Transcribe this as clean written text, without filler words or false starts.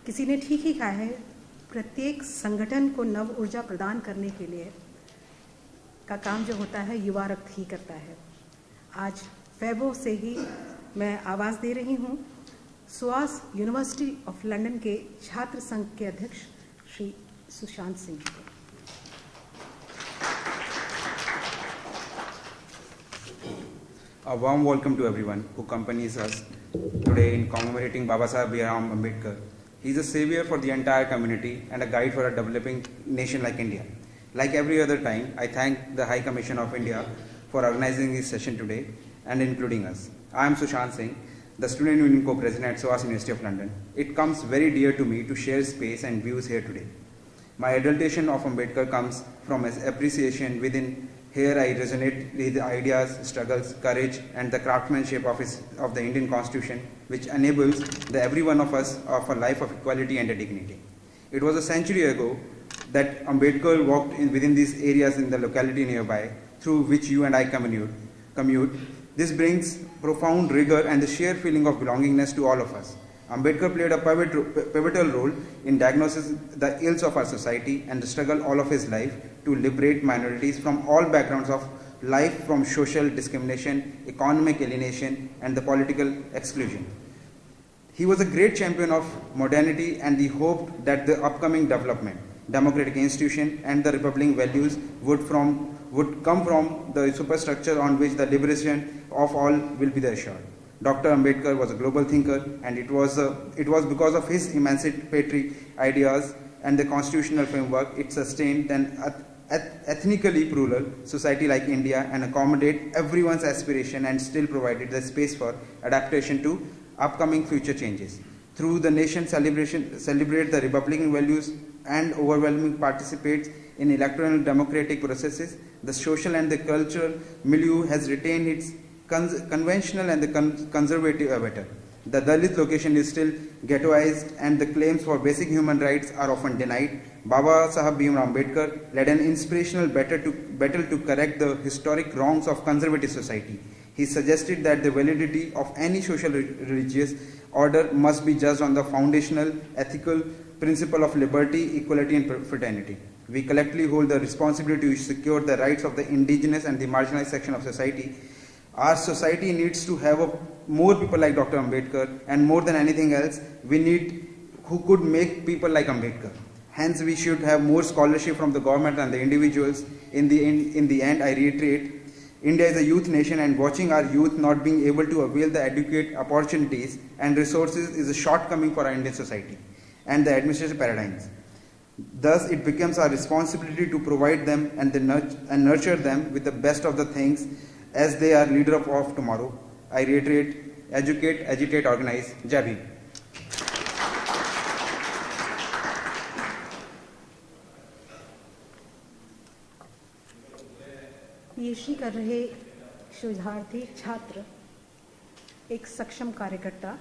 किसी ने ठीक ही कहा है, प्रत्येक संगठन को नव ऊर्जा प्रदान करने के लिए का काम जो होता है युवा रक्त ही करता है। आज फैबो से ही मैं आवाज़ दे रही हूँ सोआस यूनिवर्सिटी ऑफ लंदन के छात्र संघ के अध्यक्ष श्री सुशांत सिंह जी को। A warm welcome to everyone who accompanies us today in commemorating Baba Saheb Bhiram Ambedkar. He is a savior for the entire community and a guide for a developing nation like India. Like every other time, I thank the High Commissioner of India for organizing this session today and including us. I am Sushant Singh, the Student Union Co-President at SOAS University of London. It comes very dear to me to share space and views here today. My adulation of Ambedkar comes from his appreciation within. Here I resonate with the ideas, struggles, courage and the craftsmanship of the Indian Constitution, which enables every one of us of a life of equality and dignity. It was a century ago that Ambedkar walked within these areas in the locality nearby through which you and I commute. This brings profound rigor and the sheer feeling of belongingness to all of us. Ambedkar played a pivotal role in diagnosing the ills of our society and the struggle all of his life to liberate minorities from all backgrounds of life, from social discrimination, economic alienation and the political exclusion. He was a great champion of modernity and he hoped that the upcoming development, democratic institution and the republican values would come from the superstructure on which the liberation of all will be assured. Dr. Ambedkar was a global thinker and it was because of his emancipatory ideas and the constitutional framework it sustained an ethnically plural society like India and accommodate everyone's aspiration and still provided the space for adaptation to upcoming future changes. Through the nation celebrate the republican values and overwhelming participates in electoral democratic processes, the social and the cultural milieu has retained its conventional and the conservative avatar. The Dalit location is still ghettoized and the claims for basic human rights are often denied. Baba Saheb Bhiram Ambedkar led an inspirational battle to correct the historic wrongs of conservative society. He suggested that the validity of any social religious order must be judged on the foundational ethical principle of liberty, equality and fraternity. We collectively hold the responsibility to secure the rights of the indigenous and the marginalized section of society. Our society needs to have more people like Dr. Ambedkar, and more than anything else, we need who could make people like Ambedkar. Hence, we should have more scholarship from the government and the individuals. In the end, I reiterate, India is a youth nation and watching our youth not being able to avail the adequate opportunities and resources is a shortcoming for our Indian society and the administrative paradigms. Thus, it becomes our responsibility to provide them and nurture them with the best of the things as they are leader of tomorrow. I reiterate, educate, agitate, organize. Jaibhim. PhD कर रहे शोधार्थी छात्र एक सक्षम कार्यकर्ता